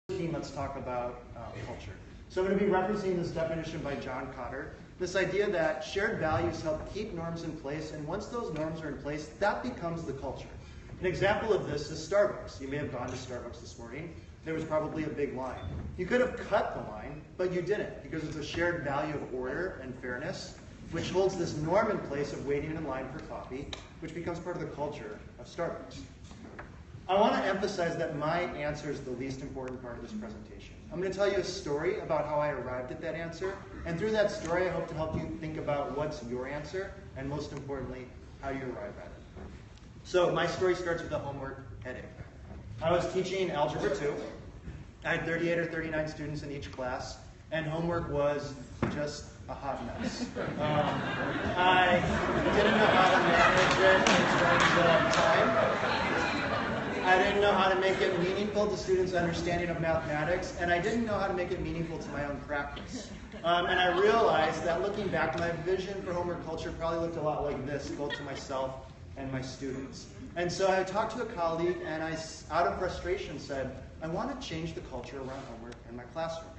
Let's talk about culture. So I'm going to be referencing this definition by John Cotter. This idea that shared values help keep norms in place, and once those norms are in place, that becomes the culture. An example of this is Starbucks. You may have gone to Starbucks this morning. There was probably a big line. You could have cut the line, but you didn't, because it's a shared value of order and fairness, which holds this norm in place of waiting in line for coffee, which becomes part of the culture of Starbucks. I want to emphasize that my answer is the least important part of this presentation. I'm going to tell you a story about how I arrived at that answer, and through that story I hope to help you think about what's your answer, and most importantly, how you arrive at it. So my story starts with a homework headache. I was teaching Algebra 2. I had 38 or 39 students in each class, and homework was just a hot mess. I didn't know how to manage it in terms of time. I didn't know how to make it meaningful to students' understanding of mathematics, and I didn't know how to make it meaningful to my own practice. And I realized that looking back, my vision for homework culture probably looked a lot like this, both to myself and my students. And so I talked to a colleague, and I, out of frustration, said, I want to change the culture around homework in my classroom.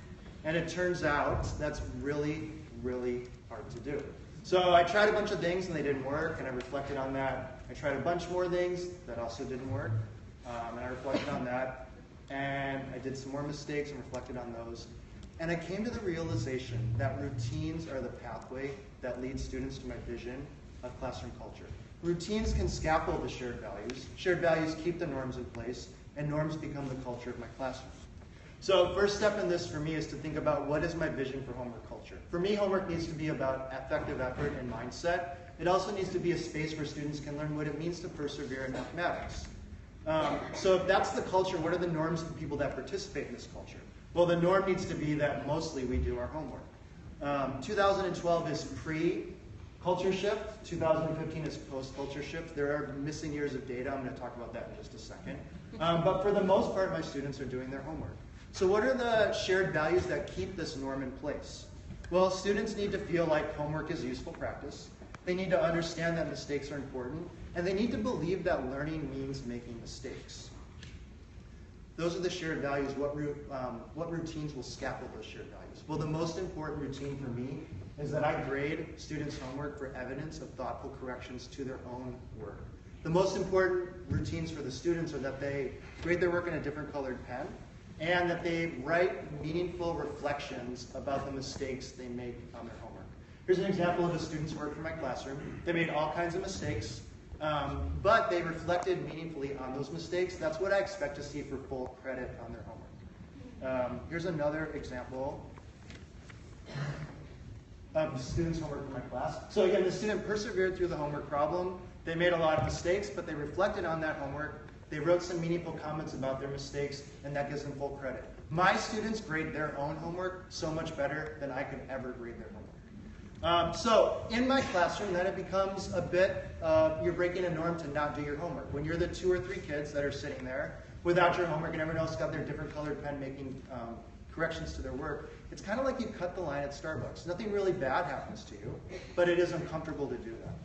And it turns out that's really, really hard to do. So I tried a bunch of things, and they didn't work, and I reflected on that. I tried a bunch more things that also didn't work. And I reflected on that, and I did some more mistakes and reflected on those. And I came to the realization that routines are the pathway that leads students to my vision of classroom culture. Routines can scaffold the shared values. Shared values keep the norms in place, and norms become the culture of my classroom. So first step in this for me is to think about what is my vision for homework culture. For me, homework needs to be about effective effort and mindset. It also needs to be a space where students can learn what it means to persevere in mathematics. So if that's the culture, what are the norms for people that participate in this culture? Well, the norm needs to be that mostly we do our homework. 2012 is pre-culture shift. 2015 is post-culture shift. There are missing years of data. I'm going to talk about that in just a second. But for the most part, my students are doing their homework. So what are the shared values that keep this norm in place? Well, students need to feel like homework is useful practice. They need to understand that mistakes are important, and they need to believe that learning means making mistakes. Those are the shared values. What routines will scaffold those shared values? Well, the most important routine for me is that I grade students' homework for evidence of thoughtful corrections to their own work. The most important routines for the students are that they grade their work in a different colored pen, and that they write meaningful reflections about the mistakes they make on their homework. Here's an example of a student's work from my classroom. They made all kinds of mistakes, but they reflected meaningfully on those mistakes. That's what I expect to see for full credit on their homework. Here's another example of the student's homework from my class. So again, the student persevered through the homework problem. They made a lot of mistakes, but they reflected on that homework. They wrote some meaningful comments about their mistakes, and that gives them full credit. My students grade their own homework so much better than I could ever grade their homework. So in my classroom, then it becomes a bit, you're breaking a norm to not do your homework. When you're the 2 or 3 kids that are sitting there without your homework and everyone else got their different colored pen making corrections to their work, it's kind of like you cut the line at Starbucks. Nothing really bad happens to you, but it is uncomfortable to do that.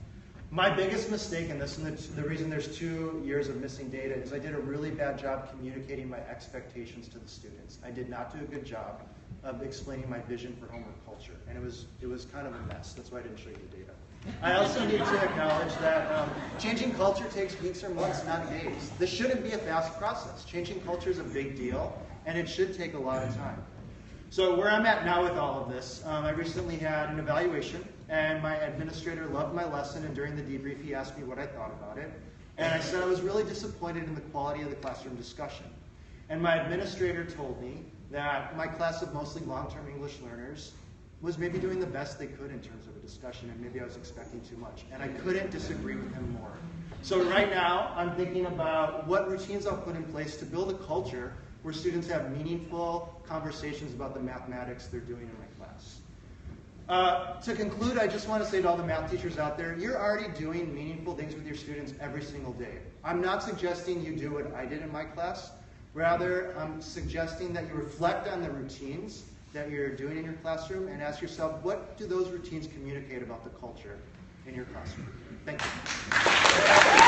My biggest mistake in this, and the reason there's 2 years of missing data, is I did a really bad job communicating my expectations to the students. I did not do a good job of explaining my vision for homework culture, and it was kind of a mess. That's why I didn't show you the data. I also need to acknowledge that changing culture takes weeks or months, not days. This shouldn't be a fast process. Changing culture is a big deal, and it should take a lot of time. So where I'm at now with all of this, I recently had an evaluation, and my administrator loved my lesson, and during the debrief he asked me what I thought about it. And I said I was really disappointed in the quality of the classroom discussion. And my administrator told me that my class of mostly long-term English learners was maybe doing the best they could in terms of a discussion, and maybe I was expecting too much. And I couldn't disagree with him more. So right now, I'm thinking about what routines I'll put in place to build a culture where students have meaningful conversations about the mathematics they're doing in my class. To conclude, I just want to say to all the math teachers out there, you're already doing meaningful things with your students every single day. I'm not suggesting you do what I did in my class. Rather, I'm suggesting that you reflect on the routines that you're doing in your classroom and ask yourself, what do those routines communicate about the culture in your classroom? Thank you.